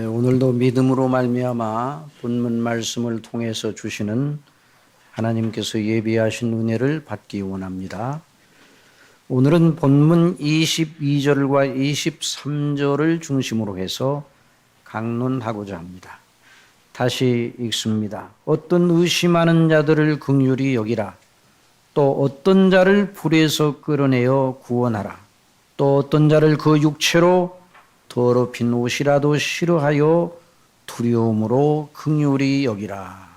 오늘도 믿음으로 말미암아 본문 말씀을 통해서 주시는 하나님께서 예비하신 은혜를 받기 원합니다. 오늘은 본문 22절과 23절을 중심으로 해서 강론하고자 합니다. 다시 읽습니다. 어떤 의심하는 자들을 긍휼히 여기라. 또 어떤 자를 불에서 끌어내어 구원하라. 또 어떤 자를 그 육체로 더럽힌 옷이라도 싫어하여 두려움으로 긍휼히 여기라.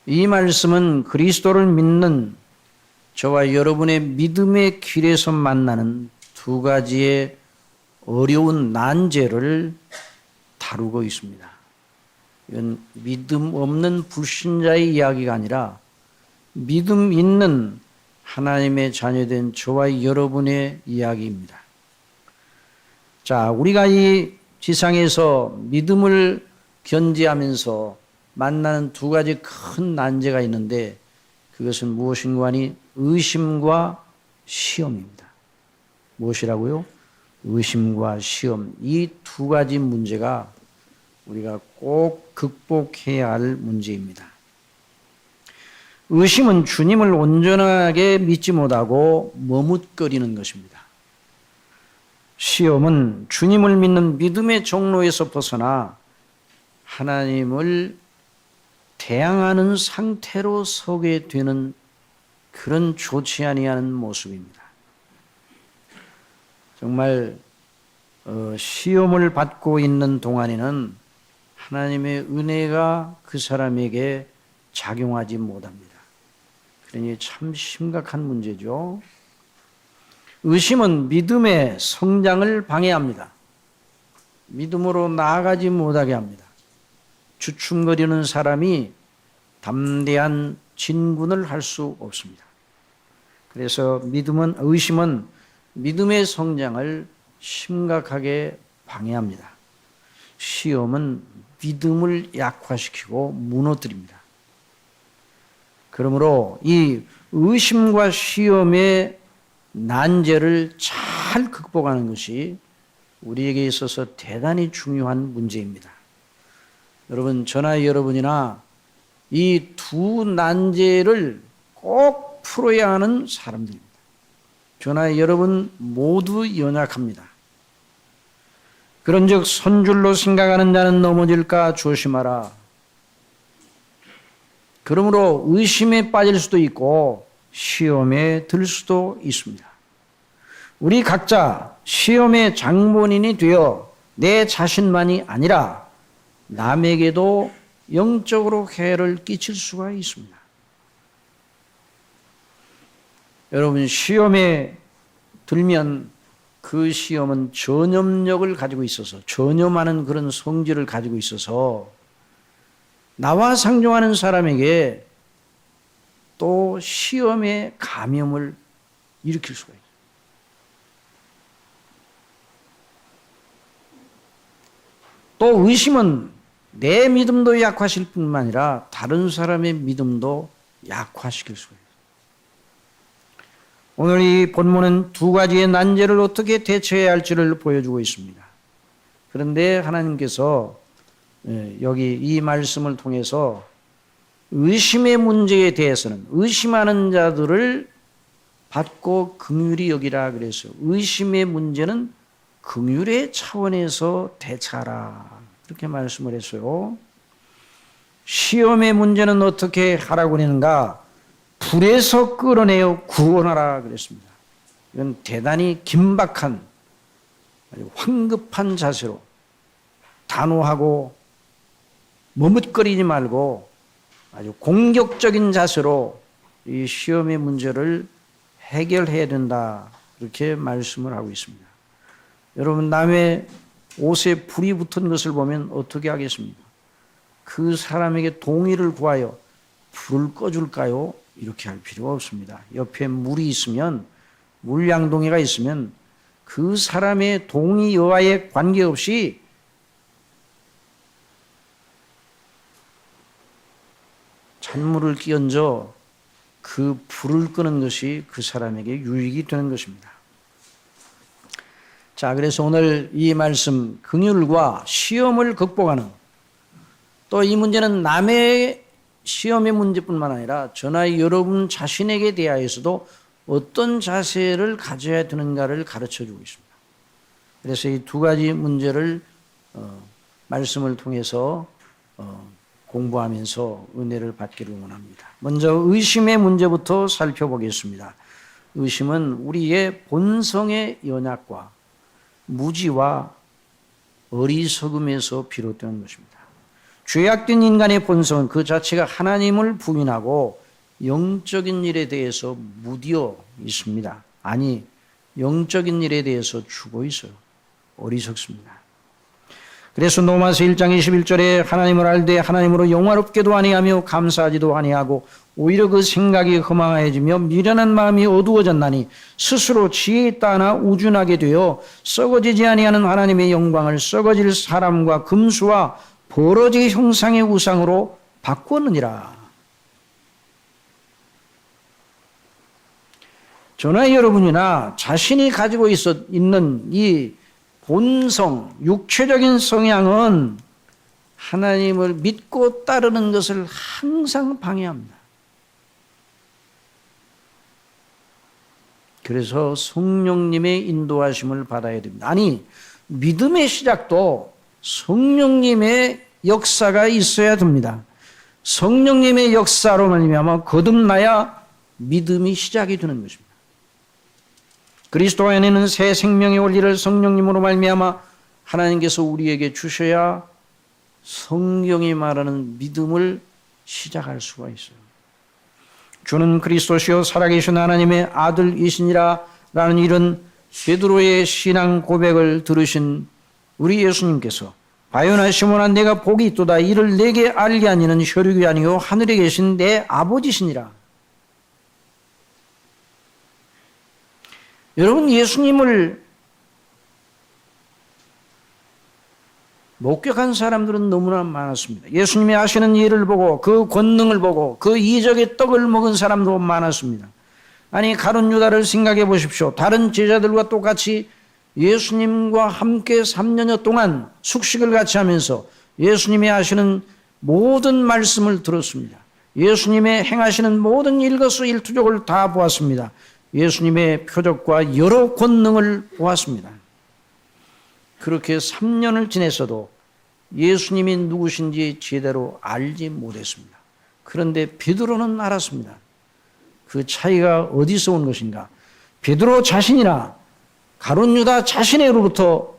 이 말씀은 그리스도를 믿는 저와 여러분의 믿음의 길에서 만나는 두 가지의 어려운 난제를 다루고 있습니다. 이건 믿음 없는 불신자의 이야기가 아니라 믿음 있는 하나님의 자녀된 저와 여러분의 이야기입니다. 자, 우리가 이 지상에서 믿음을 견지하면서 만나는 두 가지 큰 난제가 있는데 그것은 무엇인가 하니 의심과 시험입니다. 무엇이라고요? 의심과 시험. 이 두 가지 문제가 우리가 꼭 극복해야 할 문제입니다. 의심은 주님을 온전하게 믿지 못하고 머뭇거리는 것입니다. 시험은 주님을 믿는 믿음의 종로에서 벗어나 하나님을 대항하는 상태로 서게 되는 그런 좋지 아니하는 모습입니다. 정말 시험을 받고 있는 동안에는 하나님의 은혜가 그 사람에게 작용하지 못합니다. 그러니 참 심각한 문제죠. 의심은 믿음의 성장을 방해합니다. 믿음으로 나아가지 못하게 합니다. 주춤거리는 사람이 담대한 진군을 할 수 없습니다. 그래서 의심은 믿음의 성장을 심각하게 방해합니다. 시험은 믿음을 약화시키고 무너뜨립니다. 그러므로 이 의심과 시험의 난제를 잘 극복하는 것이 우리에게 있어서 대단히 중요한 문제입니다. 여러분, 저나 여러분이나 이 두 난제를 꼭 풀어야 하는 사람들입니다. 저나 여러분 모두 연약합니다. 그런즉 선줄로 생각하는 자는 넘어질까 조심하라. 그러므로 의심에 빠질 수도 있고 시험에 들 수도 있습니다. 우리 각자 시험의 장본인이 되어 내 자신만이 아니라 남에게도 영적으로 해를 끼칠 수가 있습니다. 여러분, 시험에 들면 그 시험은 전염력을 가지고 있어서 전염하는 그런 성질을 가지고 있어서 나와 상종하는 사람에게 또 시험의 감염을 일으킬 수가 있어요. 또 의심은 내 믿음도 약화시킬 뿐만 아니라 다른 사람의 믿음도 약화시킬 수가 있어요. 오늘 이 본문은 두 가지의 난제를 어떻게 대처해야 할지를 보여주고 있습니다. 그런데 하나님께서 여기 이 말씀을 통해서 의심의 문제에 대해서는 의심하는 자들을 받고 긍휼히 여기라 그래서 의심의 문제는 긍휼의 차원에서 대처하라 그렇게 말씀을 했어요. 시험의 문제는 어떻게 하라고 하는가? 불에서 끌어내어 구원하라 그랬습니다. 이건 대단히 긴박한 아주 황급한 자세로 단호하고 머뭇거리지 말고 아주 공격적인 자세로 이 시험의 문제를 해결해야 된다 그렇게 말씀을 하고 있습니다. 여러분, 남의 옷에 불이 붙은 것을 보면 어떻게 하겠습니까? 그 사람에게 동의를 구하여 불을 꺼줄까요? 이렇게 할 필요가 없습니다. 옆에 물이 있으면, 물양동이가 있으면 그 사람의 동의 여하에 관계없이 찬물을 끼얹어 그 불을 끄는 것이 그 사람에게 유익이 되는 것입니다. 자, 그래서 오늘 이 말씀 긍휼과 시험을 극복하는, 또 이 문제는 남의 시험의 문제뿐만 아니라 저나 여러분 자신에게 대하여서도 어떤 자세를 가져야 되는가를 가르쳐주고 있습니다. 그래서 이 두 가지 문제를 말씀을 통해서 공부하면서 은혜를 받기를 원합니다. 먼저 의심의 문제부터 살펴보겠습니다. 의심은 우리의 본성의 연약과 무지와 어리석음에서 비롯되는 것입니다. 죄악된 인간의 본성은 그 자체가 하나님을 부인하고 영적인 일에 대해서 무디어 있습니다. 아니, 영적인 일에 대해서 죽어 있어요. 어리석습니다. 그래서 로마서 1장 21절에 하나님을 알되 하나님으로 영화롭게도 아니하며 감사하지도 아니하고 오히려 그 생각이 허망해지며 미련한 마음이 어두워졌나니 스스로 지혜 있다 하나 우준하게 되어 썩어지지 아니하는 하나님의 영광을 썩어질 사람과 금수와 버러지 형상의 우상으로 바꾸느니라. 저나 여러분이나 자신이 가지고 있는 이 본성, 육체적인 성향은 하나님을 믿고 따르는 것을 항상 방해합니다. 그래서 성령님의 인도하심을 받아야 됩니다. 아니, 믿음의 시작도 성령님의 역사가 있어야 됩니다. 성령님의 역사로 말미암아 거듭나야 믿음이 시작이 되는 것입니다. 그리스도 안에는 새 생명의 원리를 성령님으로 말미암아 하나님께서 우리에게 주셔야 성경이 말하는 믿음을 시작할 수가 있어요. 주는 그리스도시요 살아계신 하나님의 아들이시니라 라는 이런 베드로의 신앙 고백을 들으신 우리 예수님께서 바요나 시몬아 내가 복이 있도다 이를 내게 알게 하니는 혈육이 아니요 하늘에 계신 내 아버지시니라. 여러분, 예수님을 목격한 사람들은 너무나 많았습니다. 예수님이 하시는 일을 보고 그 권능을 보고 그 이적의 떡을 먹은 사람도 많았습니다. 아니, 가룟 유다를 생각해 보십시오. 다른 제자들과 똑같이 예수님과 함께 3년여 동안 숙식을 같이 하면서 예수님이 하시는 모든 말씀을 들었습니다. 예수님의 행하시는 모든 일거수일투족을 다 보았습니다. 예수님의 표적과 여러 권능을 보았습니다. 그렇게 3년을 지냈어도 예수님이 누구신지 제대로 알지 못했습니다. 그런데 베드로는 알았습니다. 그 차이가 어디서 온 것인가? 베드로 자신이나 가룟 유다 자신으로부터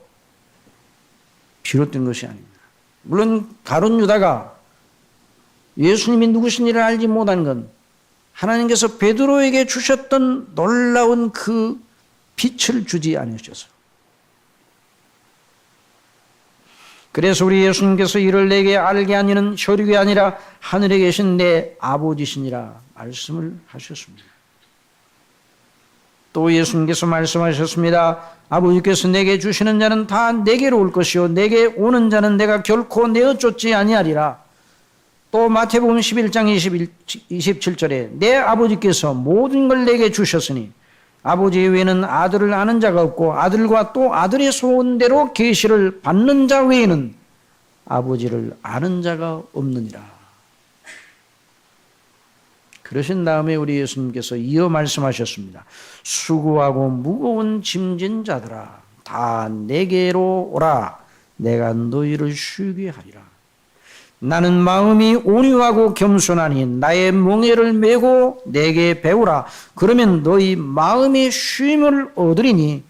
비롯된 것이 아닙니다. 물론 가룟 유다가 예수님이 누구신지를 알지 못한 건 하나님께서 베드로에게 주셨던 놀라운 그 빛을 주지 않으셔서. 그래서 우리 예수님께서 이를 내게 알게 하니는 혈육이 아니라 하늘에 계신 내 아버지시니라 말씀을 하셨습니다. 또 예수님께서 말씀하셨습니다. 아버지께서 내게 주시는 자는 다 내게로 올 것이요 내게 오는 자는 내가 결코 내어 쫓지 아니하리라. 또 마태복음 11장 27절에 내 아버지께서 모든 걸 내게 주셨으니 아버지 외에는 아들을 아는 자가 없고 아들과 또 아들의 소원대로 계시를 받는 자 외에는 아버지를 아는 자가 없느니라. 그러신 다음에 우리 예수님께서 이어 말씀하셨습니다. 수고하고 무거운 짐진 자들아 다 내게로 오라. 내가 너희를 쉬게 하리라. 나는 마음이 온유하고 겸손하니 나의 멍에를 메고 내게 배우라. 그러면 너희 마음의 쉼을 얻으리니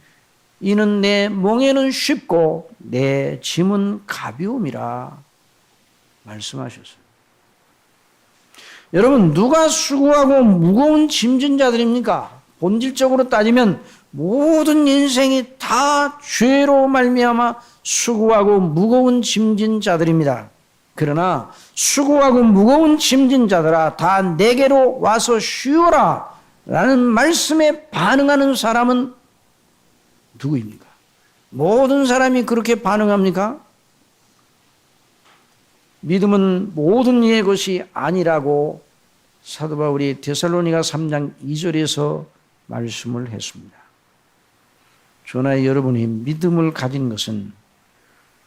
이는 내 멍에는 쉽고 내 짐은 가벼움이라 말씀하셨어요. 여러분, 누가 수고하고 무거운 짐진 자들입니까? 본질적으로 따지면 모든 인생이 다 죄로 말미암아 수고하고 무거운 짐진 자들입니다. 그러나 수고하고 무거운 짐진 자들아 다 내게로 와서 쉬어라 라는 말씀에 반응하는 사람은 누구입니까? 모든 사람이 그렇게 반응합니까? 믿음은 모든 이의 것이 아니라고 사도 바울이 데살로니가 3장 2절에서 말씀을 했습니다. 저나 여러분이 믿음을 가진 것은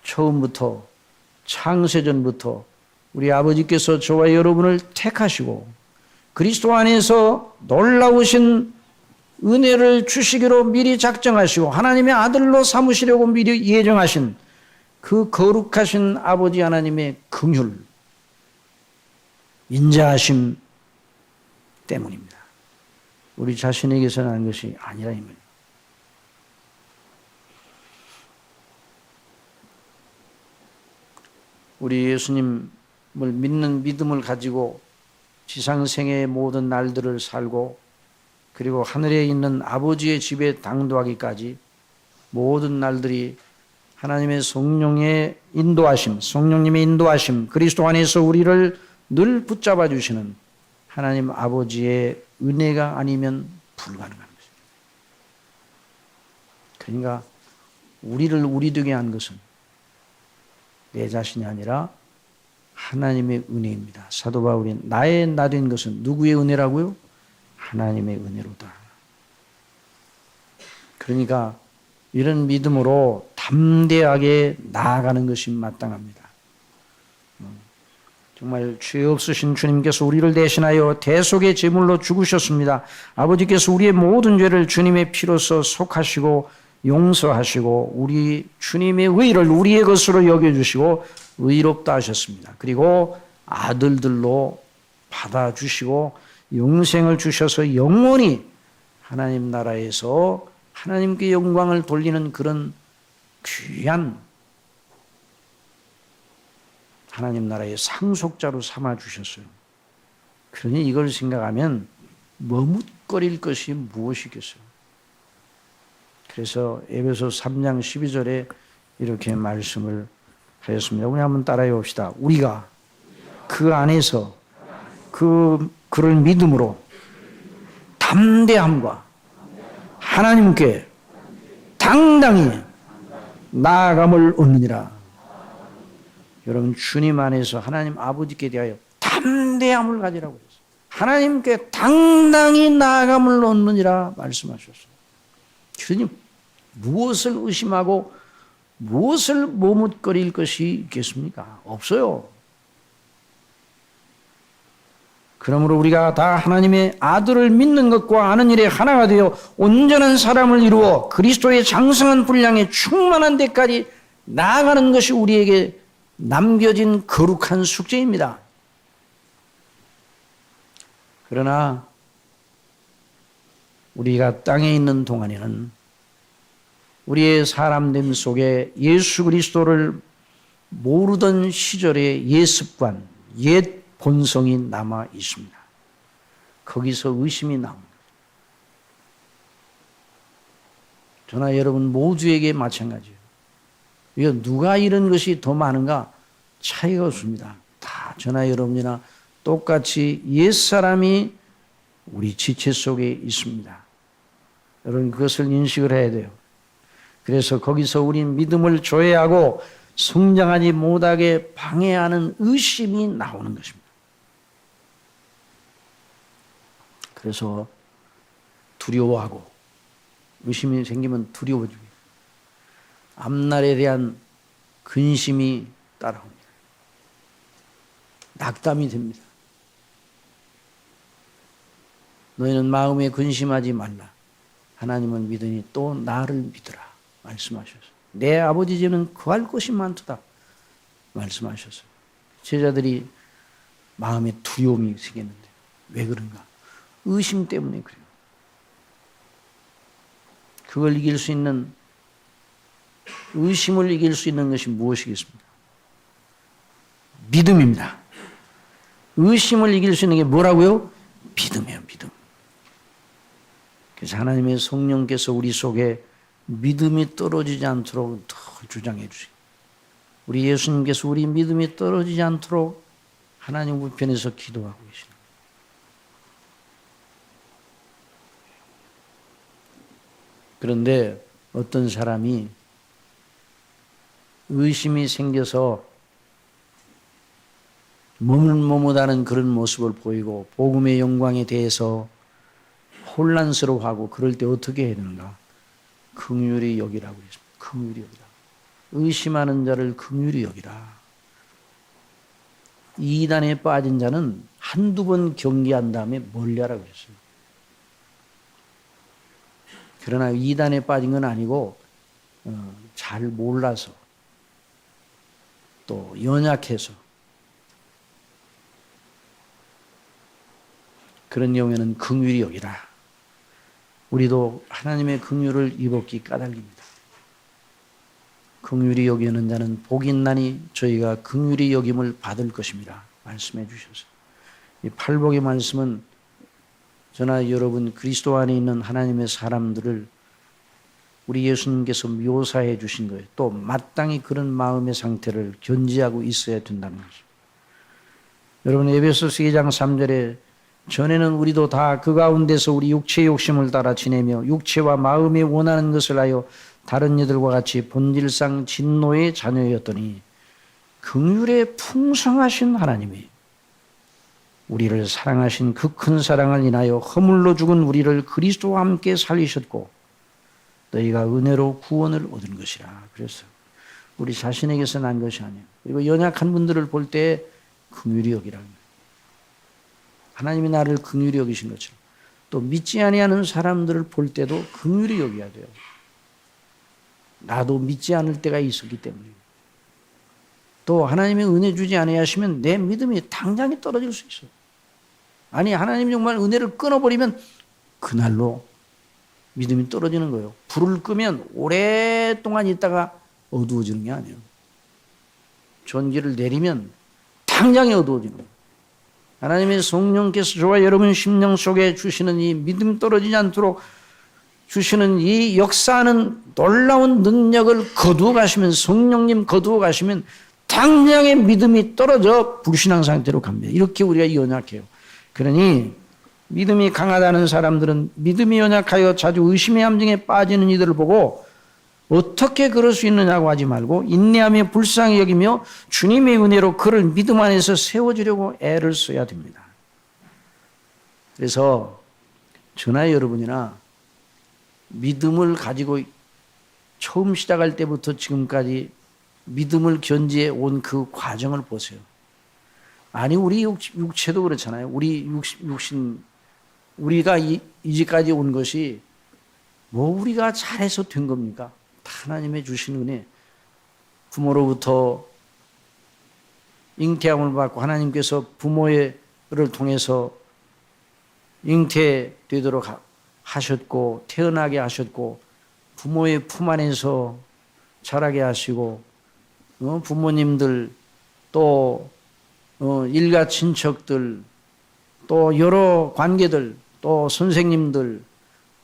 처음부터 창세전부터 우리 아버지께서 저와 여러분을 택하시고 그리스도 안에서 놀라우신 은혜를 주시기로 미리 작정하시고 하나님의 아들로 삼으시려고 미리 예정하신 그 거룩하신 아버지 하나님의 긍휼, 인자하심 때문입니다. 우리 자신에게서 난 것이 아니라 이 말입니다. 우리 예수님을 믿는 믿음을 가지고 지상생애의 모든 날들을 살고 그리고 하늘에 있는 아버지의 집에 당도하기까지 모든 날들이 하나님의 성령의 인도하심, 성령님의 인도하심, 그리스도 안에서 우리를 늘 붙잡아 주시는 하나님 아버지의 은혜가 아니면 불가능한 것입니다. 그러니까 우리를 우리 되게 한 것은 내 자신이 아니라 하나님의 은혜입니다. 사도 바울이 나의 나 된 것은 누구의 은혜라고요? 하나님의 은혜로다. 그러니까 이런 믿음으로 담대하게 나아가는 것이 마땅합니다. 정말 죄 없으신 주님께서 우리를 대신하여 대속의 제물로 죽으셨습니다. 아버지께서 우리의 모든 죄를 주님의 피로써 속하시고 용서하시고 우리 주님의 의를 우리의 것으로 여겨주시고 의롭다 하셨습니다. 그리고 아들들로 받아주시고 영생을 주셔서 영원히 하나님 나라에서 하나님께 영광을 돌리는 그런 귀한 하나님 나라의 상속자로 삼아주셨어요. 그러니 이걸 생각하면 머뭇거릴 것이 무엇이겠어요. 그래서 에베소 3장 12절에 이렇게 말씀을 하였습니다. 우리 한번 따라해 봅시다. 우리가 그 안에서 그를 믿음으로 담대함과 하나님께 당당히 나아감을 얻느니라. 여러분 주님 안에서 하나님 아버지께 대하여 담대함을 가지라고 했어요. 하나님께 당당히 나아감을 얻느니라 말씀하셨어요. 주님 무엇을 의심하고 무엇을 머뭇거릴 것이 있겠습니까? 없어요. 그러므로 우리가 다 하나님의 아들을 믿는 것과 아는 일에 하나가 되어 온전한 사람을 이루어 그리스도의 장성한 분량에 충만한 데까지 나아가는 것이 우리에게 남겨진 거룩한 숙제입니다. 그러나 우리가 땅에 있는 동안에는 우리의 사람됨 속에 예수 그리스도를 모르던 시절의 옛 습관, 옛 본성이 남아 있습니다. 거기서 의심이 나옵니다. 저나 여러분 모두에게 마찬가지예요. 이거 누가 이런 것이 더 많은가? 차이가 없습니다. 다 저나 여러분이나 똑같이 옛사람이 우리 지체 속에 있습니다. 여러분 그것을 인식을 해야 돼요. 그래서 거기서 우린 믿음을 조회하고 성장하지 못하게 방해하는 의심이 나오는 것입니다. 그래서 두려워하고 의심이 생기면 두려워지고 앞날에 대한 근심이 따라옵니다. 낙담이 됩니다. 너희는 마음에 근심하지 말라. 하나님을 믿으니 또 나를 믿으라. 말씀하셨어요. 내 아버지 집에는 구할 것이 많도다. 말씀하셨어요. 제자들이 마음에 두려움이 생겼는데 왜 그런가? 의심 때문에 그래요. 그걸 이길 수 있는 의심을 이길 수 있는 것이 무엇이겠습니까? 믿음입니다. 의심을 이길 수 있는 게 뭐라고요? 믿음이에요, 믿음. 그래서 하나님의 성령께서 우리 속에 믿음이 떨어지지 않도록 더 주장해 주시고 우리 예수님께서 우리 믿음이 떨어지지 않도록 하나님 우편에서 기도하고 계십니다. 그런데 어떤 사람이 의심이 생겨서 머뭇머뭇하는 그런 모습을 보이고 복음의 영광에 대해서 혼란스러워하고 그럴 때 어떻게 해야 되는가? 긍휼히 여기라고 했습니다. 긍휼히 여기라. 의심하는 자를 긍휼히 여기라. 이단에 빠진 자는 한두 번 경계한 다음에 멀리하라고 했어요. 그러나 이단에 빠진 건 아니고 잘 몰라서 또 연약해서 그런 경우에는 긍휼히 여기라. 우리도 하나님의 긍휼을 입었기 까닭입니다. 긍휼히 여기는 자는 복이 있나니 저희가 긍휼히 여김을 받을 것입니다. 말씀해 주셔서 이 팔복의 말씀은 저나 여러분 그리스도 안에 있는 하나님의 사람들을 우리 예수님께서 묘사해 주신 거예요. 또 마땅히 그런 마음의 상태를 견지하고 있어야 된다는 거죠. 여러분 에베소서 2장 3절에 전에는 우리도 다 그 가운데서 우리 육체의 욕심을 따라 지내며 육체와 마음이 원하는 것을 하여 다른 이들과 같이 본질상 진노의 자녀였더니 긍휼에 풍성하신 하나님이 우리를 사랑하신 그 큰 사랑을 인하여 허물로 죽은 우리를 그리스도와 함께 살리셨고 너희가 은혜로 구원을 얻은 것이라. 그래서 우리 자신에게서 난 것이 아니에요. 그리고 연약한 분들을 볼 때 긍휼히 여기라는 거예요. 하나님이 나를 긍휼히 여기신 것처럼 또 믿지 아니하는 사람들을 볼 때도 긍휼히 여겨야 돼요. 나도 믿지 않을 때가 있었기 때문에. 또 하나님이 은혜 주지 아니하시면 내 믿음이 당장에 떨어질 수 있어요. 아니 하나님 정말 은혜를 끊어버리면 그날로 믿음이 떨어지는 거예요. 불을 끄면 오랫동안 있다가 어두워지는 게 아니에요. 전기를 내리면 당장에 어두워지는 거예요. 하나님의 성령께서 저와 여러분 심령 속에 주시는 이 믿음 떨어지지 않도록 주시는 이 역사하는 놀라운 능력을 거두어 가시면 성령님 거두어 가시면 당장에 믿음이 떨어져 불신앙 상태로 갑니다. 이렇게 우리가 연약해요. 그러니 믿음이 강하다는 사람들은 믿음이 연약하여 자주 의심의 함정에 빠지는 이들을 보고 어떻게 그럴 수 있느냐고 하지 말고 인내하며 불쌍히 여기며 주님의 은혜로 그를 믿음 안에서 세워주려고 애를 써야 됩니다. 그래서 저나 여러분이나 믿음을 가지고 처음 시작할 때부터 지금까지 믿음을 견지해 온 그 과정을 보세요. 아니 우리 육체도 그렇잖아요. 우리 육신 우리가 이제까지 온 것이 뭐 우리가 잘해서 된 겁니까? 하나님의 주신 은혜, 부모로부터 잉태함을 받고 하나님께서 부모를 통해서 잉태되도록 하셨고 태어나게 하셨고 부모의 품 안에서 자라게 하시고 부모님들 또 일가 친척들 또 여러 관계들 또 선생님들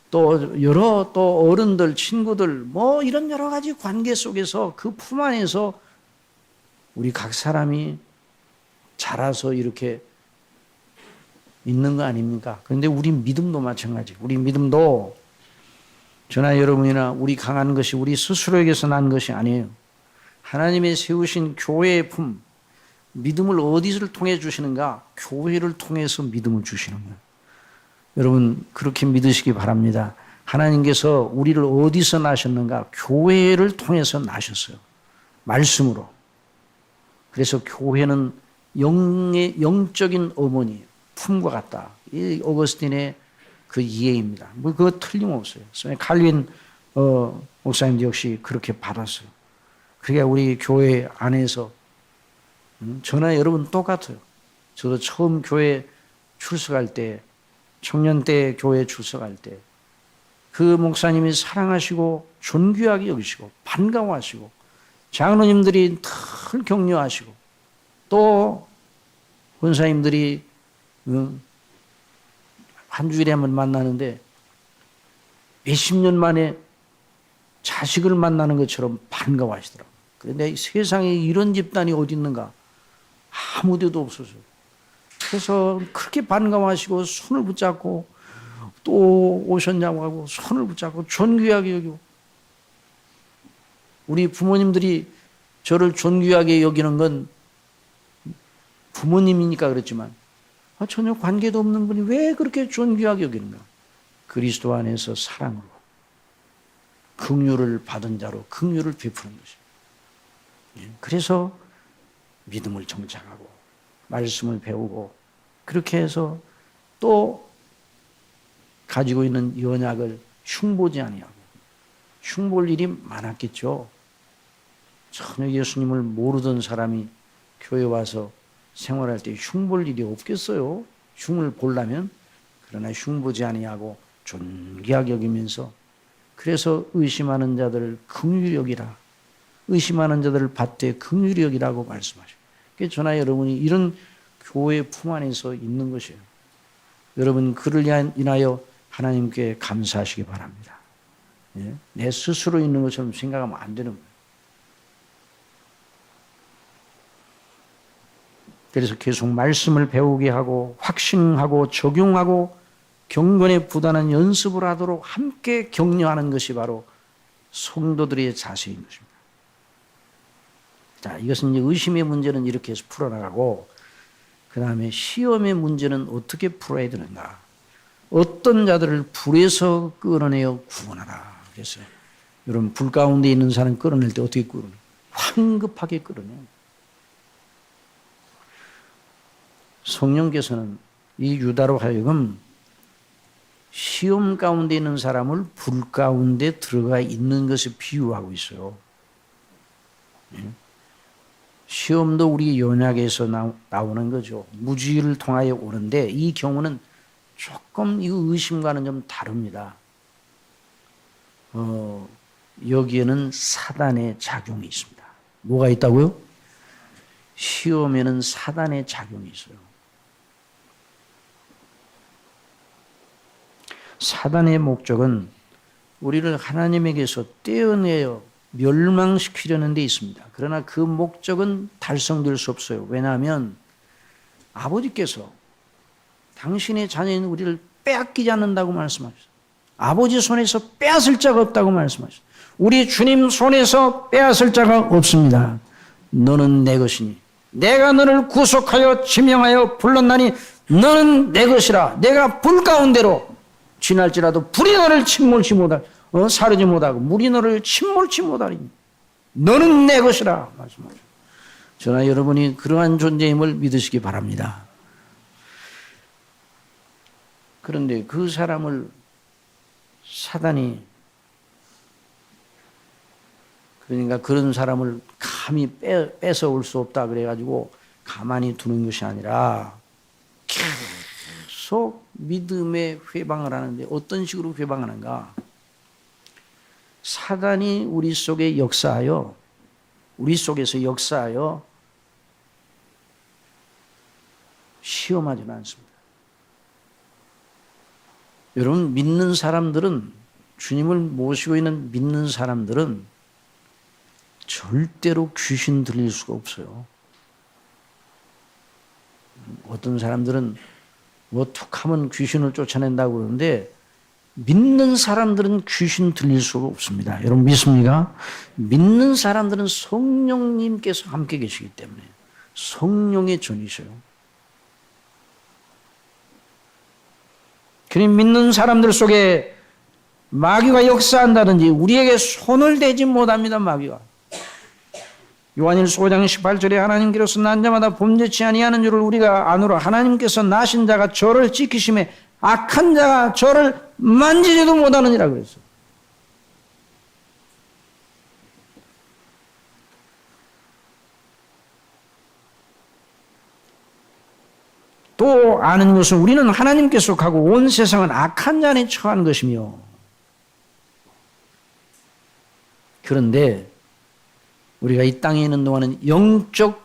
또 여러 또 어른들 친구들 뭐 이런 여러 가지 관계 속에서 그 품 안에서 우리 각 사람이 자라서 이렇게 있는 거 아닙니까? 그런데 우리 믿음도 마찬가지. 우리 믿음도 저나 여러분이나 우리 강한 것이 우리 스스로에게서 난 것이 아니에요. 하나님의 세우신 교회의 품, 믿음을 어디를 통해 주시는가? 교회를 통해서 믿음을 주시는 거예요. 여러분 그렇게 믿으시기 바랍니다. 하나님께서 우리를 어디서 나셨는가? 교회를 통해서 나셨어요. 말씀으로. 그래서 교회는 영적인 어머니, 품과 같다. 이 어거스틴의 그 이해입니다. 뭐 그거 틀림없어요. 칼빈 목사님도 역시 그렇게 받았어요. 그러니까 우리 교회 안에서 저나 여러분 똑같아요. 저도 처음 교회 출석할 때 청년 때 교회 출석할 때 그 목사님이 사랑하시고 존귀하게 여기시고 반가워하시고 장로님들이 늘 격려하시고 또 권사님들이 한 주일에 한 번 만나는데 몇십 년 만에 자식을 만나는 것처럼 반가워하시더라고요. 그런데 세상에 이런 집단이 어디 있는가? 아무 데도 없었어요. 그래서 그렇게 반가워하시고 손을 붙잡고 또 오셨냐고 하고 손을 붙잡고 존귀하게 여기고 우리 부모님들이 저를 존귀하게 여기는 건 부모님이니까 그렇지만 전혀 관계도 없는 분이 왜 그렇게 존귀하게 여기는가? 그리스도 안에서 사랑으로 긍휼을 받은 자로 긍휼을 베푸는 것이에요. 그래서 믿음을 정착하고 말씀을 배우고 그렇게 해서 또 가지고 있는 연약을 흉보지 아니하고 흉볼 일이 많았겠죠. 전혀 예수님을 모르던 사람이 교회 와서 생활할 때 흉볼 일이 없겠어요. 흉을 보려면. 그러나 흉보지 아니하고 존귀하게 여기면서 그래서 의심하는 자들을 긍휼히 여기라. 의심하는 자들을 받되 긍휼히 여기라고 말씀하셔요. 그래서 저나 여러분이 이런 교회 품 안에서 있는 것이에요. 여러분 그를 인하여 하나님께 감사하시기 바랍니다. 내 스스로 있는 것처럼 생각하면 안 되는 거예요. 그래서 계속 말씀을 배우게 하고 확신하고 적용하고 경건에 부단한 연습을 하도록 함께 격려하는 것이 바로 성도들의 자세인 것입니다. 자, 이것은 이제 의심의 문제는 이렇게 해서 풀어나가고 그 다음에 시험의 문제는 어떻게 풀어야 되는가. 어떤 자들을 불에서 끌어내어 구원하라. 그래서 여러분 불 가운데 있는 사람 끌어낼 때 어떻게 끌어내요? 황급하게 끌어내요. 성령께서는 이 유다로 하여금 시험 가운데 있는 사람을 불 가운데 들어가 있는 것을 비유하고 있어요. 시험도 우리 연약에서 나오는 거죠. 무지를 통하여 오는데 이 경우는 조금 이 의심과는 좀 다릅니다. 여기에는 사단의 작용이 있습니다. 뭐가 있다고요? 시험에는 사단의 작용이 있어요. 사단의 목적은 우리를 하나님에게서 떼어내어 멸망시키려는 데 있습니다. 그러나 그 목적은 달성될 수 없어요. 왜냐하면 아버지께서 당신의 자녀인 우리를 빼앗기지 않는다고 말씀하셨어요. 아버지 손에서 빼앗을 자가 없다고 말씀하셨어요. 우리 주님 손에서 빼앗을 자가 없습니다. 너는 내 것이니 내가 너를 구속하여 지명하여 불렀나니 너는 내 것이라. 내가 불 가운데로 지날지라도 불이 너를 침몰치 사르지 못하고 물이 너를 침몰치 못하리니 너는 내 것이라 말씀하셨어요. 저나 여러분이 그러한 존재임을 믿으시기 바랍니다. 그런데 그 사람을 사단이 그러니까 그런 사람을 감히 뺏어올 수 없다 그래가지고 가만히 두는 것이 아니라 계속 믿음의 회방을 하는데 어떤 식으로 회방하는가? 사단이 우리 속에 역사하여 우리 속에서 역사하여 시험하지는 않습니다. 여러분 믿는 사람들은 주님을 모시고 있는 믿는 사람들은 절대로 귀신 들릴 수가 없어요. 어떤 사람들은 뭐 툭하면 귀신을 쫓아낸다고 그러는데 믿는 사람들은 귀신 들릴 수가 없습니다. 여러분 믿습니까? 믿는 사람들은 성령님께서 함께 계시기 때문에 성령의 전이셔요. 그러니 믿는 사람들 속에 마귀가 역사한다든지 우리에게 손을 대지 못합니다. 마귀가. 요한일서 5장 18절에 하나님께로서 난 자마다 범죄치 아니하는 줄을 우리가 아노라. 하나님께서 나신 자가 저를 지키심에 악한 자가 저를 만지지도 못하느니라 그랬어요. 또 아는 것은 우리는 하나님께 속하고 온 세상은 악한 자 안에 처한 것이며 그런데 우리가 이 땅에 있는 동안은 영적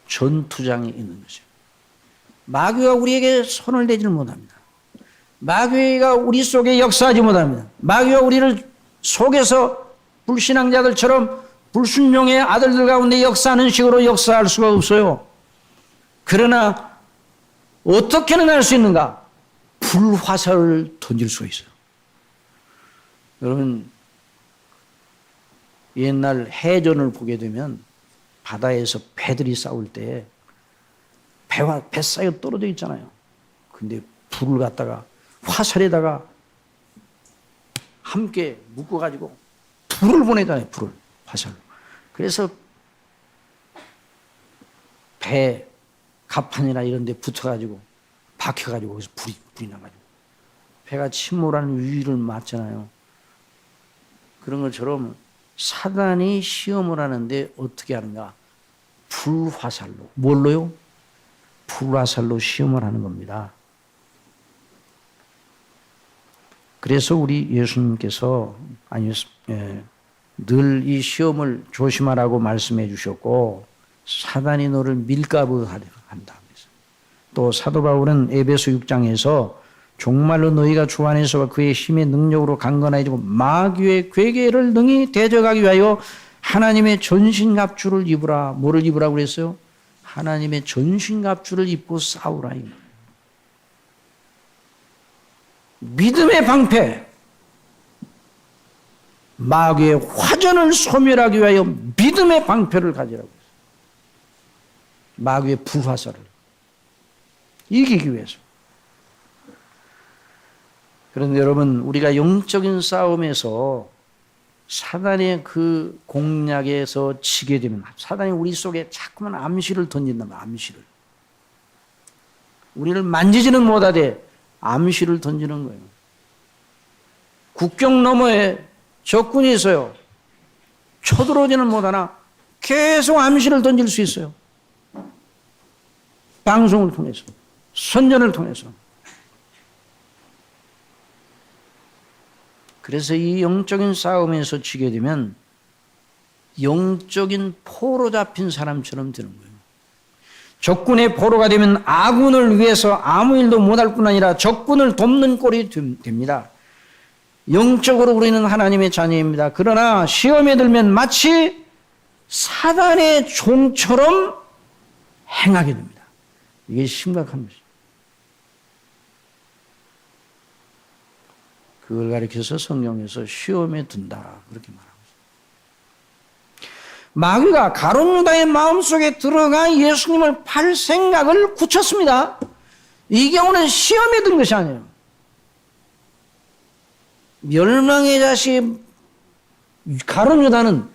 전투장에 있는 것이에요. 마귀가 우리에게 손을 대지 못합니다. 마귀가 우리 속에 역사하지 못합니다. 마귀가 우리를 속에서 불신앙자들처럼 불순종의 아들들 가운데 역사하는 식으로 역사할 수가 없어요. 그러나 어떻게는 할 수 있는가? 불화살을 던질 수가 있어요. 여러분 옛날 해전을 보게 되면 바다에서 배들이 싸울 때 배와 배 사이가 떨어져 있잖아요. 근데 불을 갖다가 화살에다가 함께 묶어가지고 불을 보내잖아요. 불을, 화살로. 그래서 배 갑판이나 이런 데 붙어가지고 박혀가지고 거기서 불이 나가지고 배가 침몰하는 위기를 맞잖아요. 그런 것처럼 사단이 시험을 하는데 어떻게 하는가? 불화살로. 뭘로요? 불화살로 시험을 하는 겁니다. 그래서 우리 예수님께서 늘 이 시험을 조심하라고 말씀해 주셨고 사단이 너를 밀가부하려 한다. 또 사도 바울은 에베소 6장에서 정말로 너희가 주 안에서와 그의 힘의 능력으로 강건해지고 마귀의 괴계를 능히 대적하기 위하여 하나님의 전신갑주를 입으라. 뭐를 입으라고 그랬어요? 하나님의 전신갑주를 입고 싸우라. 믿음의 방패, 마귀의 화전을 소멸하기 위하여 믿음의 방패를 가지라고 했어요. 마귀의 불화살을 이기기 위해서. 그런데 여러분, 우리가 영적인 싸움에서 사단의 그 공략에서 지게 되면 사단이 우리 속에 자꾸만 암시를 던진단 말이야. 암시를. 우리를 만지지는 못하되 암시를 던지는 거예요. 국경 너머에 적군이 있어요. 쳐들어오지는 못하나 계속 암시를 던질 수 있어요. 방송을 통해서, 선전을 통해서. 그래서 이 영적인 싸움에서 지게 되면 영적인 포로 잡힌 사람처럼 되는 거예요. 적군의 포로가 되면 아군을 위해서 아무 일도 못할 뿐 아니라 적군을 돕는 꼴이 됩니다. 영적으로 우리는 하나님의 자녀입니다. 그러나 시험에 들면 마치 사단의 종처럼 행하게 됩니다. 이게 심각한 것이죠. 그걸 가리켜서 성경에서 시험에 든다 그렇게 말합니다. 마귀가 가룟 유다의 마음속에 들어가 예수님을 팔 생각을 굳혔습니다. 이 경우는 시험에 든 것이 아니에요. 멸망의 자식 가룟 유다는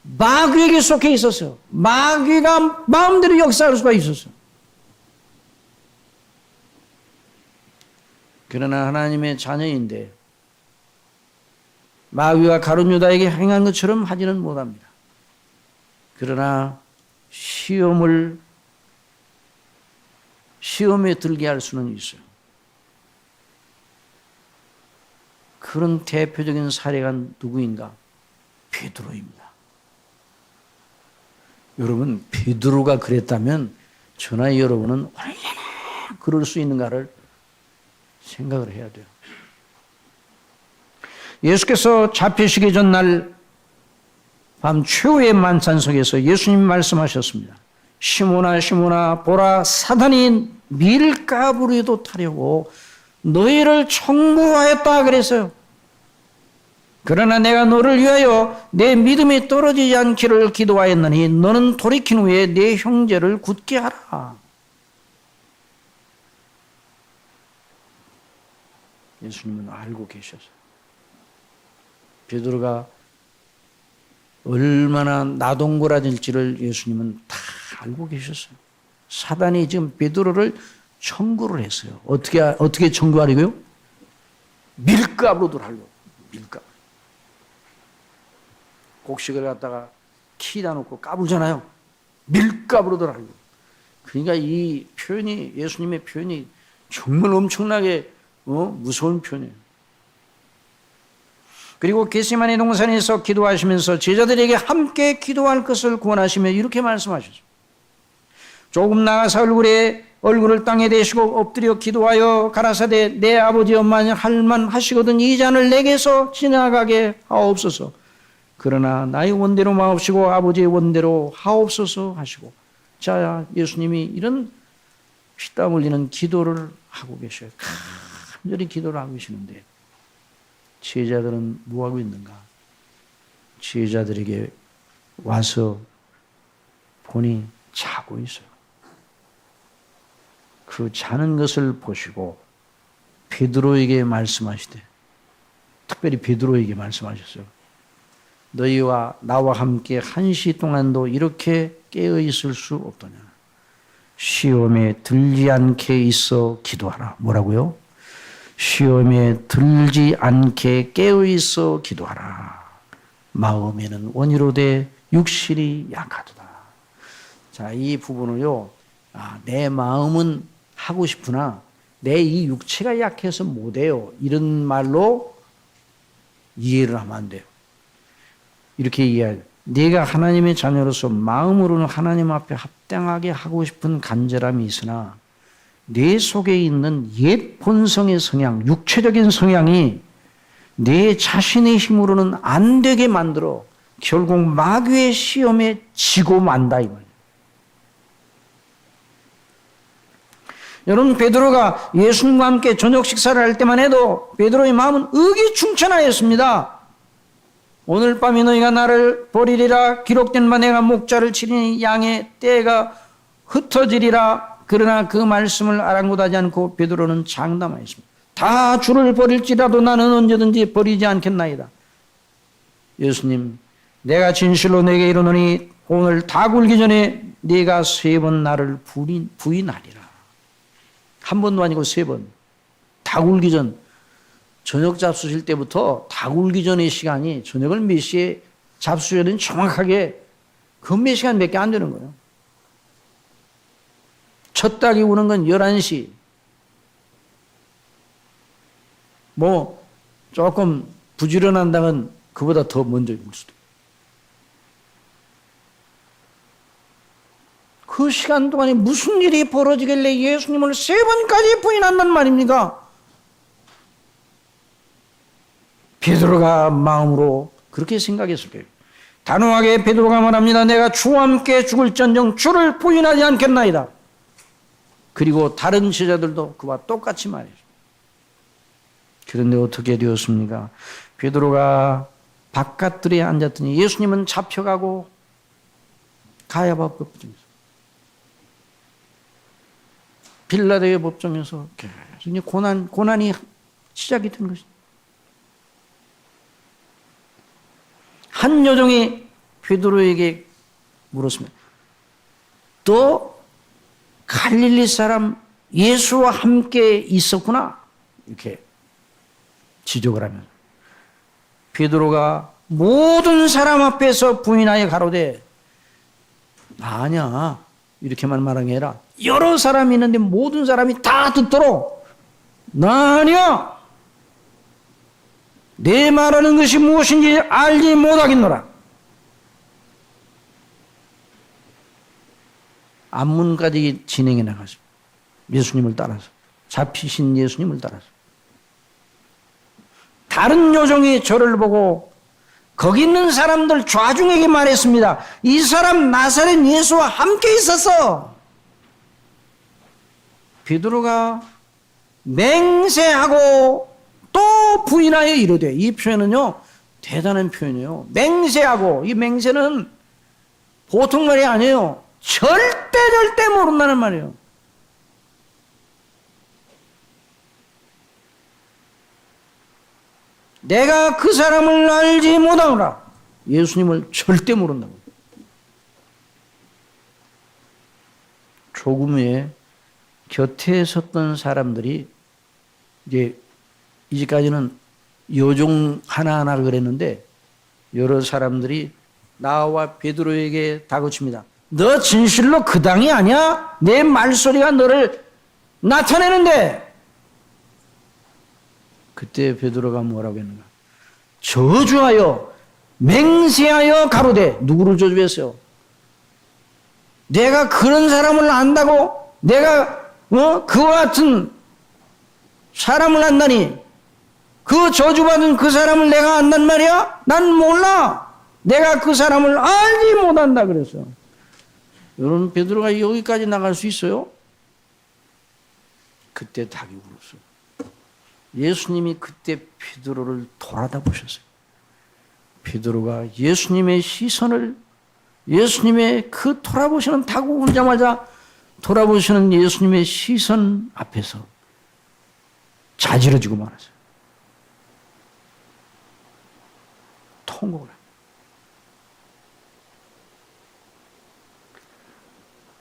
마귀에게 속해 있었어요. 마귀가 마음대로 역사할 수가 있었어요. 그러나 하나님의 자녀인데 마귀가 가룟 유다에게 행한 것처럼 하지는 못합니다. 그러나 시험에 들게 할 수는 있어요. 그런 대표적인 사례가 누구인가? 베드로입니다. 여러분, 베드로가 그랬다면 저나 여러분은 얼마나 그럴 수 있는가를 생각을 해야 돼요. 예수께서 잡히시기 전날 밤 최후의 만찬 속에서 예수님 말씀하셨습니다. 시몬아 시몬아 보라 사단이 밀가부리도 타려고 너희를 청구하였다 그랬어요. 그러나 내가 너를 위하여 내 믿음이 떨어지지 않기를 기도하였느니 너는 돌이킨 후에 내 형제를 굳게 하라. 예수님은 알고 계셨어요. 베드로가 얼마나 나동거라질지를 예수님은 다 알고 계셨어요. 사단이 지금 베드로를 청구를 했어요. 어떻게 청구하려고요? 밀가부로 하려고. 밀가. 곡식을 갖다가 키다 놓고 까불잖아요. 밀가부로 하려고. 그러니까 이 표현이, 예수님의 표현이 정말 엄청나게 무서운 표현이에요. 그리고 겟세마네 동산에서 기도하시면서 제자들에게 함께 기도할 것을 권하시며 이렇게 말씀하셨습니다. 조금 나가서 얼굴을 땅에 대시고 엎드려 기도하여 가라사대 내 아버지여 만일 할만하시거든 이 잔을 내게서 지나가게 하옵소서. 그러나 나의 원대로 마옵시고 아버지의 원대로 하옵소서 하시고. 자, 예수님이 이런 피땀 흘리는 기도를 하고 계셔요. 간절히 기도를 하고 계시는데 제자들은 뭐하고 있는가? 제자들에게 와서 보니 자고 있어요. 그 자는 것을 보시고 베드로에게 말씀하시되 특별히 베드로에게 말씀하셨어요. 너희와 나와 함께 1시 동안도 이렇게 깨어 있을 수 없더냐. 시험에 들지 않게 있어 기도하라. 뭐라고요? 시험에 들지 않게 깨어 있어 기도하라. 마음에는 원이로되 육신이 약하도다. 자, 이 부분을요. 내 마음은 하고 싶으나 내 이 육체가 약해서 못해요. 이런 말로 이해를 하면 안 돼요. 이렇게 이해해요. 네가 하나님의 자녀로서 마음으로는 하나님 앞에 합당하게 하고 싶은 간절함이 있으나 내 속에 있는 옛 본성의 성향, 육체적인 성향이 내 자신의 힘으로는 안 되게 만들어 결국 마귀의 시험에 지고 만다 이 말이에요. 여러분, 베드로가 예수님과 함께 저녁 식사를 할 때만 해도 베드로의 마음은 의기충천하였습니다. 오늘 밤에 너희가 나를 버리리라. 기록된 바 내가 목자를 치리니 양의 떼가 흩어지리라. 그러나 그 말씀을 아랑곳하지 않고 베드로는 장담하였습니다. 다 주를 버릴지라도 나는 언제든지 버리지 않겠나이다. 예수님, 내가 진실로 내게 이르노니 오늘 다 굴기 전에 네가 3번 나를 부인하리라. 한 번도 아니고 3번. 다 굴기 전, 저녁 잡수실 때부터 다 굴기 전의 시간이 저녁을 몇 시에 잡수셔야 되는 정확하게 그 몇 시간밖에 안 되는 거예요. 첫 닭이 우는 건 11시. 뭐 조금 부지런한다면 그보다 더 먼저 울 수도 있고. 그 시간 동안에 무슨 일이 벌어지길래 예수님을 3번까지 부인한단 말입니까? 베드로가 마음으로 그렇게 생각했을 거예요. 단호하게 베드로가 말합니다. 내가 주와 함께 죽을전정 주를 부인하지 않겠나이다. 그리고 다른 제자들도 그와 똑같이 말해요. 그런데 어떻게 되었습니까? 베드로가 바깥들에 앉았더니 예수님은 잡혀가고 가야바 법정에서 빌라도의 법정에서 계속 고난이 시작이 된 것입니다. 한 여종이 베드로에게 물었습니다. 또 갈릴리 사람 예수와 함께 있었구나. 이렇게 지적을 하면서 베드로가 모든 사람 앞에서 부인하여 가로되 아니야. 이렇게만 말한 게 아니라 여러 사람이 있는데 모든 사람이 다 듣도록 나 아니야. 내 말하는 것이 무엇인지 알지 못하겠노라. 안문까지 진행해 나갔습니다. 예수님을 따라서. 잡히신 예수님을 따라서. 다른 요정이 저를 보고 거기 있는 사람들 좌중에게 말했습니다. 이 사람 나사렛 예수와 함께 있었어. 베드로가 맹세하고 또 부인하여 이르되, 이 표현은요 대단한 표현이에요. 맹세하고, 이 맹세는 보통 말이 아니에요. 절대 모른다는 말이에요. 내가 그 사람을 알지 못하노라. 예수님을 절대 모른다고. 조금 후에 곁에 섰던 사람들이 이제까지는 여종 하나하나 그랬는데 여러 사람들이 나와 베드로에게 다그칩니다. 너 진실로 그 당이 아니야? 내 말소리가 너를 나타내는데. 그때 베드로가 뭐라고 했는가? 저주하여 맹세하여 가로되. 누구를 저주했어요? 내가 그런 사람을 안다고? 내가 그와 같은 사람을 안다니? 그 저주받은 그 사람을 내가 안단 말이야? 난 몰라. 내가 그 사람을 알지 못한다 그랬어요. 여러분, 베드로가 여기까지 나갈 수 있어요? 그때 닭이 울었어요. 예수님이 그때 베드로를 돌아다 보셨어요. 베드로가 예수님의 시선을, 예수님의 그 돌아보시는, 닭 울자마자 돌아보시는 예수님의 시선 앞에서 자지러지고 말았어요. 통곡을 합니다.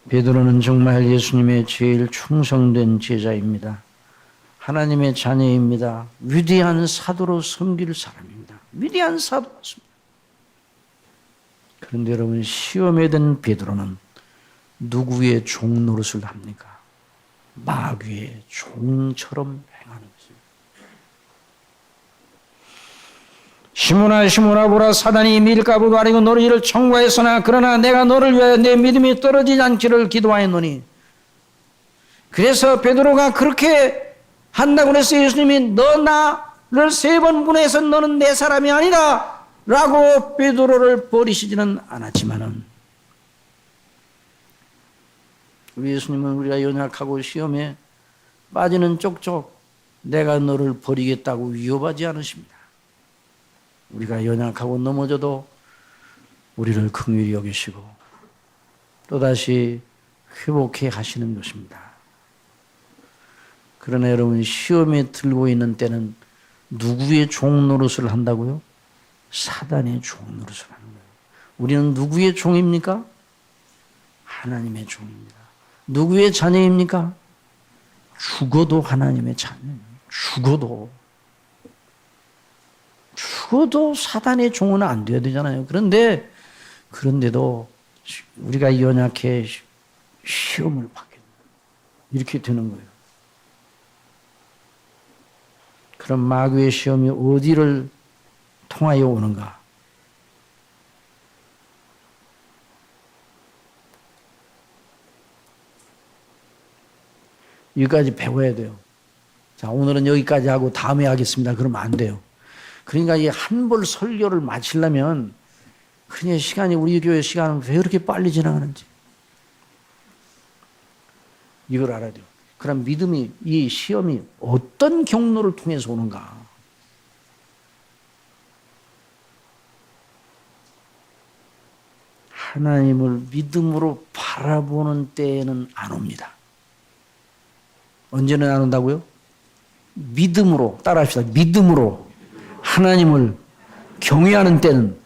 베드로는 정말 예수님의 제일 충성된 제자입니다. 하나님의 자녀입니다. 위대한 사도로 섬길 사람입니다. 위대한 사도였습니다. 그런데 여러분, 시험에 든 베드로는 누구의 종 노릇을 합니까? 마귀의 종처럼 행하는 것입니다. 시몬아 시몬아 보라, 사단이 밀가루 가리고 너희를 청구하였으나 그러나 내가 너를 위하여 내 믿음이 떨어지지 않기를 기도하였노니. 그래서 베드로가 그렇게 한다고 해서 예수님이 너 나를 3번 분해서 너는 내 사람이 아니다 라고 베드로를 버리시지는 않았지만은, 우리 예수님은 우리가 연약하고 시험에 빠지는 쪽쪽 내가 너를 버리겠다고 위협하지 않으십니다. 우리가 연약하고 넘어져도 우리를 긍휼히 여기시고 또다시 회복해 하시는 것입니다. 그러나 여러분, 시험에 들고 있는 때는 누구의 종 노릇을 한다고요? 사단의 종 노릇을 하는 거예요. 우리는 누구의 종입니까? 하나님의 종입니다. 누구의 자녀입니까? 죽어도 하나님의 자녀. 죽어도 사단의 종은 안 돼야 되잖아요. 그런데도 우리가 연약해 시험을 받게 돼요. 이렇게 되는 거예요. 그럼 마귀의 시험이 어디를 통하여 오는가? 여기까지 배워야 돼요. 자, 오늘은 여기까지 하고 다음에 하겠습니다. 그러면 안 돼요. 그러니까 이 한 벌 설교를 마치려면 그냥 시간이, 우리 교회 시간은 왜 이렇게 빨리 지나가는지 이걸 알아야 돼요. 그럼 믿음이, 이 시험이 어떤 경로를 통해서 오는가? 하나님을 믿음으로 바라보는 때에는 안 옵니다. 언제는 안 온다고요? 믿음으로, 따라합시다. 믿음으로 하나님을 경외하는 때는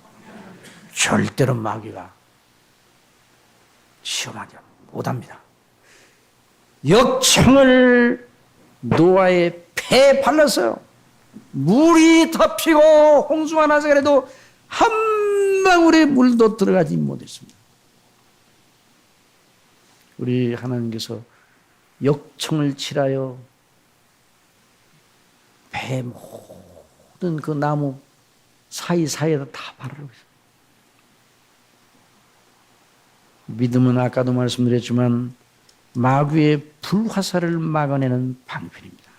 절대로 마귀가 시험하지 못합니다. 역청을 노아의 폐에 발랐어요. 물이 덮이고 홍수가 나서 그래도 한 방울의 물도 들어가지 못했습니다. 우리 하나님께서 역청을 칠하여 배 모든 그 나무 사이사이에다 다 바르고 있어요. 믿음은 아까도 말씀드렸지만 마귀의 불화살을 막아내는 방편입니다.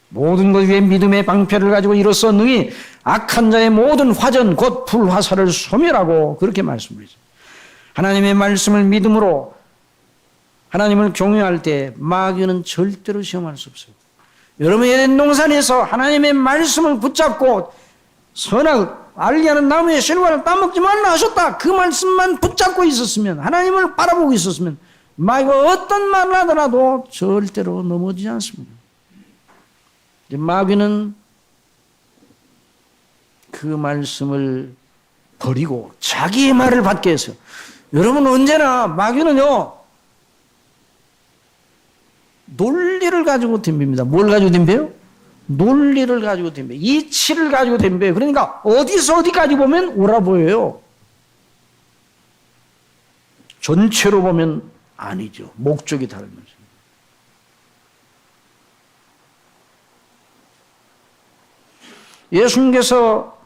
모든 것 위에 믿음의 방편을 가지고 이로써 능히 악한 자의 모든 화전 곧 불화살을 소멸하고, 그렇게 말씀드렸어요. 하나님의 말씀을 믿음으로 하나님을 경외할 때 마귀는 절대로 시험할 수 없어요. 여러분이 에덴 동산에서 하나님의 말씀을 붙잡고 선악 알게 하는 나무의 실과를 따먹지 말라 하셨다, 그 말씀만 붙잡고 있었으면, 하나님을 바라보고 있었으면 마귀가 어떤 말을 하더라도 절대로 넘어지지 않습니다. 마귀는 그 말씀을 버리고 자기의 말을 받게 해서, 여러분 언제나 마귀는요 논리를 가지고 덤빕니다. 뭘 가지고 덤벼요? 논리를 가지고 덤벼요. 이치를 가지고 덤벼요. 그러니까 어디서 어디까지 보면 옳아 보여요. 전체로 보면 아니죠. 목적이 다르면서. 예수님께서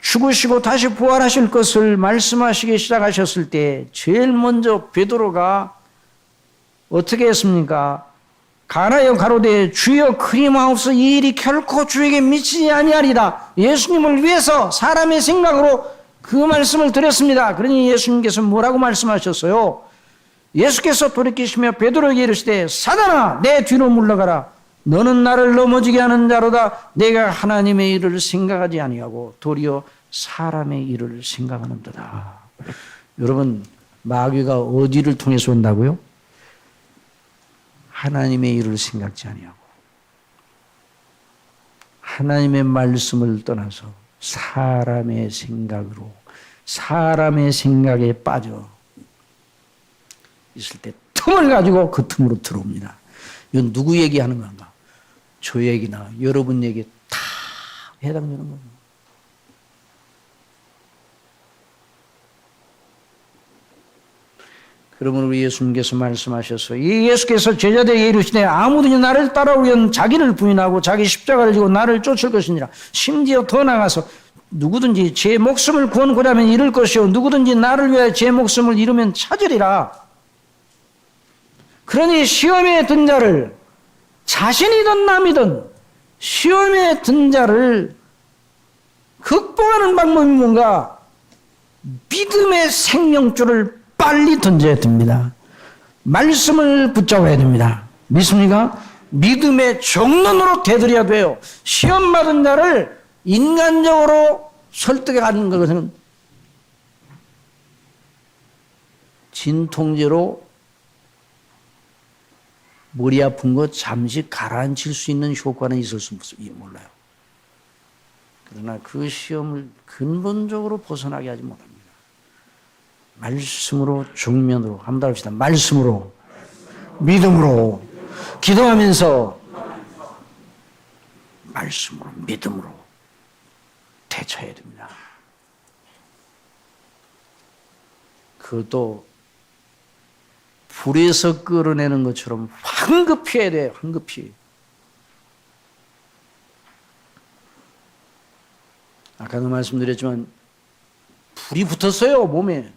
죽으시고 다시 부활하실 것을 말씀하시기 시작하셨을 때 제일 먼저 베드로가 어떻게 했습니까? 가라여 가로되 주여 그리마옵소, 이 일이 결코 주에게 미치지 아니하리다. 예수님을 위해서 사람의 생각으로 그 말씀을 드렸습니다. 그러니 예수님께서 뭐라고 말씀하셨어요? 예수께서 돌이키시며 베드로에게 이르시되 사단아 내 뒤로 물러가라. 너는 나를 넘어지게 하는 자로다. 내가 하나님의 일을 생각하지 아니하고 도리어 사람의 일을 생각하는도다. 여러분, 마귀가 어디를 통해서 온다고요? 하나님의 일을 생각지 아니하고 하나님의 말씀을 떠나서 사람의 생각으로, 사람의 생각에 빠져 있을 때 틈을 가지고 그 틈으로 들어옵니다. 이건 누구 얘기하는 건가? 저 얘기나 여러분 얘기 다 해당되는 겁니다. 그러므로 우리 예수님께서 말씀하셔서 이 예수께서 제자들에게 이르시되 아무든지 나를 따라오려면 자기를 부인하고 자기 십자가를 지고 나를 쫓을 것이니라. 심지어 더 나가서 누구든지 제 목숨을 구원고자 하면 잃을 것이요 누구든지 나를 위하여 제 목숨을 잃으면 찾으리라. 그러니 시험에 든 자를 자신이든 남이든 시험에 든 자를 극복하는 방법이 뭔가? 믿음의 생명줄을 빨리 던져야 됩니다. 말씀을 붙잡아야 됩니다. 믿습니까? 믿음의 정론으로 되돌려야 돼요. 시험 받은 자를 인간적으로 설득해 가는 것은 진통제로 머리 아픈 거 잠시 가라앉힐 수 있는 효과는 있을 수 몰라요. 그러나 그 시험을 근본적으로 벗어나게 하지 못합니다. 말씀으로 정면으로 한번 합시다. 말씀으로, 믿음으로, 기도하면서 말씀으로, 믿음으로 대처해야 됩니다. 그것도 불에서 끌어내는 것처럼 황급히 해야 돼요. 황급히. 아까도 말씀드렸지만 불이 붙었어요. 몸에.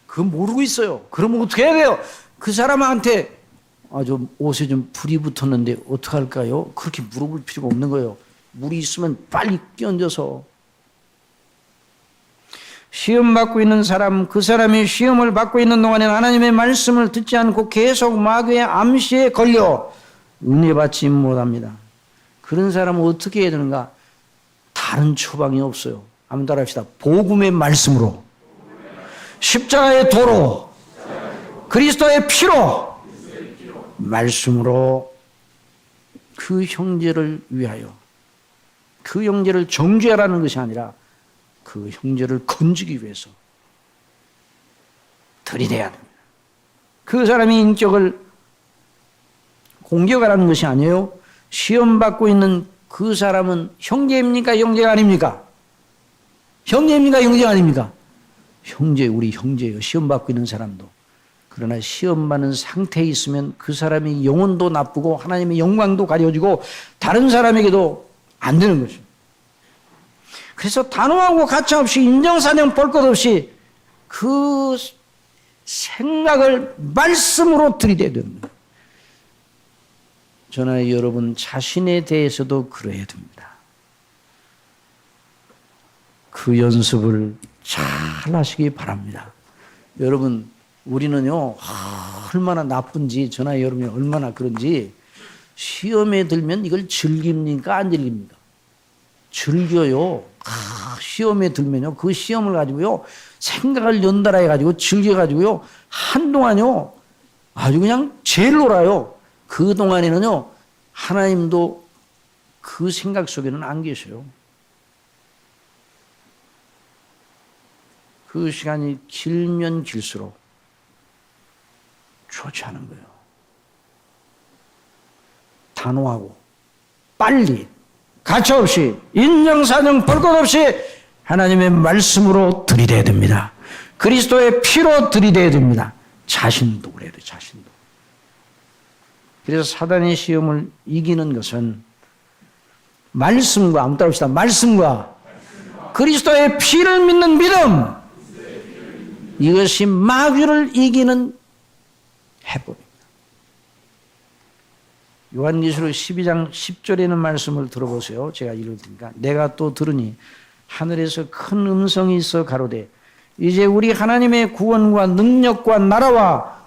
그거 모르고 있어요. 그러면 어떻게 해야 돼요? 그 사람한테 좀 옷에 좀 불이 붙었는데 어떡할까요? 그렇게 물어볼 필요가 없는 거예요. 물이 있으면 빨리 끼얹어서. 시험 받고 있는 사람, 그 사람이 시험을 받고 있는 동안에는 하나님의 말씀을 듣지 않고 계속 마귀의 암시에 걸려 은혜 받지 못합니다. 그런 사람은 어떻게 해야 되는가? 다른 처방이 없어요. 한번 따라합시다. 복음의 말씀으로, 십자가의 도로, 그리스도의 피로, 말씀으로 그 형제를 위하여, 그 형제를 정죄하라는 것이 아니라 그 형제를 건지기 위해서 들이대야 됩니다. 그 사람의 인격을 공격하라는 것이 아니에요. 시험받고 있는 그 사람은 형제입니까? 형제가 아닙니까? 형제입니까? 형제가 아닙니까? 형제, 우리 형제예요. 시험받고 있는 사람도. 그러나 시험받는 상태에 있으면 그 사람이 영혼도 나쁘고 하나님의 영광도 가려지고 다른 사람에게도 안 되는 거죠. 그래서 단호하고 가차없이 인정사정 볼 것 없이 그 생각을 말씀으로 들이대야 됩니다. 저나 여러분 자신에 대해서도 그래야 됩니다. 그 연습을 잘 하시기 바랍니다. 여러분, 우리는요, 얼마나 나쁜지, 저나 여러분이 얼마나 그런지 시험에 들면 이걸 즐깁니까? 안 즐깁니까? 즐겨요. 시험에 들면요, 그 시험을 가지고요, 생각을 연달아 해가지고 즐겨가지고요, 한동안요, 아주 그냥 제일 놀아요. 그 동안에는요, 하나님도 그 생각 속에는 안 계셔요. 그 시간이 길면 길수록 좋지 않은 거예요. 단호하고 빨리 가차없이 인정사정 볼 것 없이 하나님의 말씀으로 들이대야 됩니다. 그리스도의 피로 들이대야 됩니다. 자신도 그래야 돼요. 자신도. 그래서 사단의 시험을 이기는 것은 말씀과, 한번 따라합시다. 말씀과 그리스도의 피를 믿는 믿음, 이것이 마귀를 이기는 해법입니다. 요한계시록 12장 10절에 있는 말씀을 들어보세요. 제가 읽을 테니까. 내가 또 들으니 하늘에서 큰 음성이 있어 가로되 이제 우리 하나님의 구원과 능력과 나라와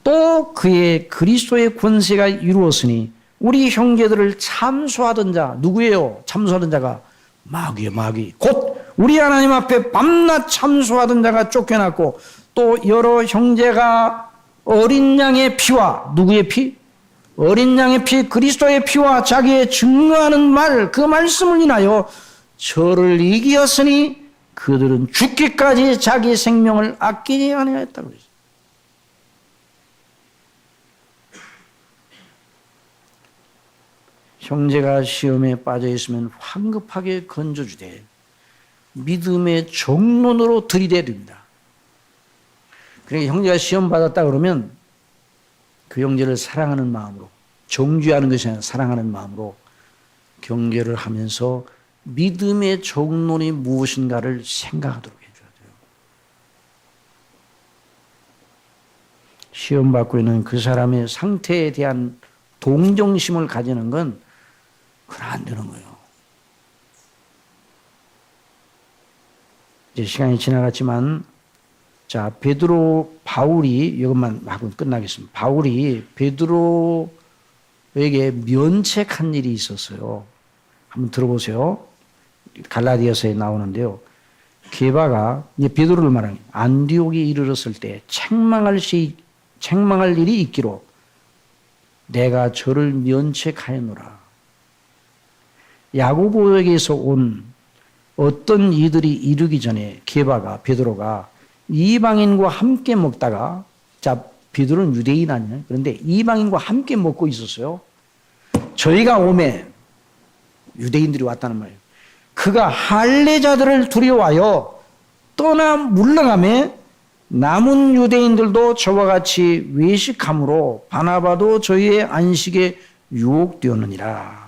또 그의 그리스도의 권세가 이루었으니 우리 형제들을 참소하던 자, 누구예요? 참소하던 자가 마귀예요. 마귀. 곧 우리 하나님 앞에 밤낮 참소하던 자가 쫓겨났고 또 여러 형제가 어린 양의 피와, 누구의 피? 어린 양의 피, 그리스도의 피와 자기의 증거하는 말, 그 말씀을 인하여 저를 이기었으니 그들은 죽기까지 자기 생명을 아끼지 아니하였다고 그랬어요. 형제가 시험에 빠져 있으면 황급하게 건져주되 믿음의 정론으로 들이대야 됩니다. 그러니까 형제가 시험 받았다 그러면 그 형제를 사랑하는 마음으로, 정죄하는 것이 아니라 사랑하는 마음으로 경계를 하면서 믿음의 정론이 무엇인가를 생각하도록 해줘야 돼요. 시험 받고 있는 그 사람의 상태에 대한 동정심을 가지는 건 그건 안 되는 거예요. 이제 시간이 지나갔지만, 자, 바울이, 이것만 하고 끝나겠습니다. 바울이 베드로에게 면책한 일이 있었어요. 한번 들어보세요. 갈라디아서에 나오는데요. 게바가, 이제 베드로를 말하는 거예요. 안디옥에 이르렀을 때 책망할 일이 있기로 내가 저를 면책하였노라. 야고보에게서 온 어떤 이들이 이르기 전에 베드로가 이방인과 함께 먹다가, 자, 베드로는 유대인 아니에요. 그런데 이방인과 함께 먹고 있었어요. 저희가 오매 유대인들이 왔다는 말이에요. 그가 할례자들을 두려워하여 떠나 물러가매 남은 유대인들도 저와 같이 외식함으로 바나바도 저희의 안식에 유혹되었느니라.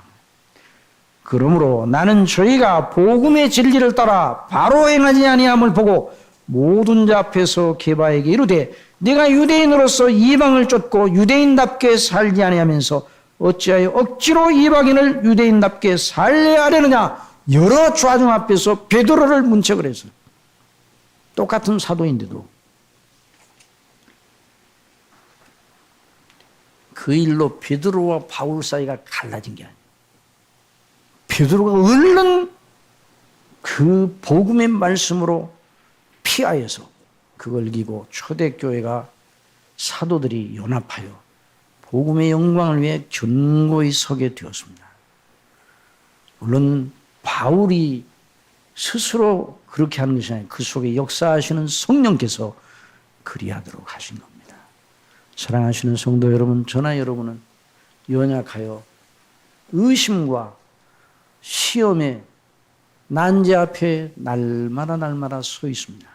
그러므로 나는 저희가 복음의 진리를 따라 바로 행하지 아니함을 보고 모든 자 앞에서 게바에게 이르되 네가 유대인으로서 이방을 쫓고 유대인답게 살지 아니하면서 어찌하여 억지로 이방인을 유대인답게 살게 하려느냐. 여러 좌중 앞에서 베드로를 문책을 했어요. 똑같은 사도인데도. 그 일로 베드로와 바울 사이가 갈라진 게 아니에요. 베드로가 얼른 그 복음의 말씀으로 피하여서 그걸 이기고 초대교회가 사도들이 연합하여 복음의 영광을 위해 견고히 서게 되었습니다. 물론 바울이 스스로 그렇게 하는 것이 아니라 그 속에 역사하시는 성령께서 그리하도록 하신 겁니다. 사랑하시는 성도 여러분, 저나 여러분은 연약하여 의심과 시험에 난제 앞에 날마다 서 있습니다.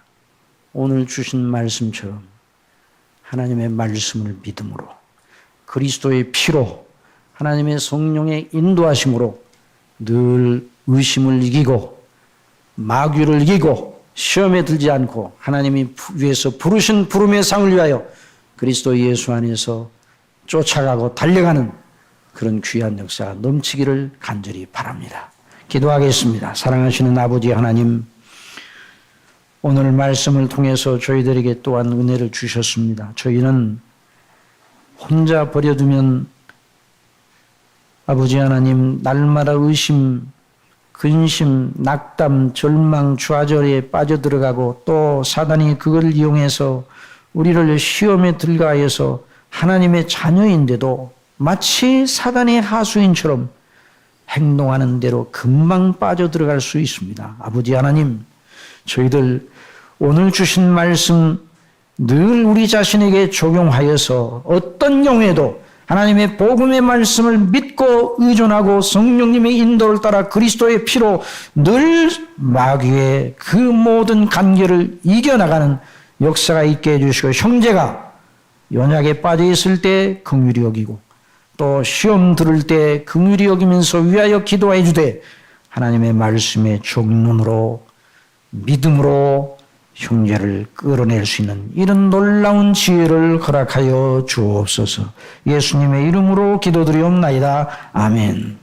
오늘 주신 말씀처럼 하나님의 말씀을 믿음으로 그리스도의 피로 하나님의 성령의 인도하심으로 늘 의심을 이기고 마귀를 이기고 시험에 들지 않고 하나님이 위해서 부르신 부름의 상을 위하여 그리스도 예수 안에서 쫓아가고 달려가는 그런 귀한 역사가 넘치기를 간절히 바랍니다. 기도하겠습니다. 사랑하시는 아버지 하나님, 오늘 말씀을 통해서 저희들에게 또한 은혜를 주셨습니다. 저희는 혼자 버려두면 아버지 하나님 날마다 의심, 근심, 낙담, 절망, 좌절에 빠져들어가고 또 사단이 그걸 이용해서 우리를 시험에 들어가해서 하나님의 자녀인데도 마치 사단의 하수인처럼 행동하는 대로 금방 빠져들어갈 수 있습니다. 아버지 하나님, 저희들 오늘 주신 말씀 늘 우리 자신에게 적용하여서 어떤 경우에도 하나님의 복음의 말씀을 믿고 의존하고 성령님의 인도를 따라 그리스도의 피로 늘 마귀의 그 모든 관계를 이겨나가는 역사가 있게 해주시고, 형제가 연약에 빠져 있을 때 긍휼히 여기고 또 시험 들을 때 긍휼히 여기면서 위하여 기도해 주되 하나님의 말씀의 정론으로 믿음으로 형제를 끌어낼 수 있는 이런 놀라운 지혜를 허락하여 주옵소서. 예수님의 이름으로 기도드리옵나이다. 아멘.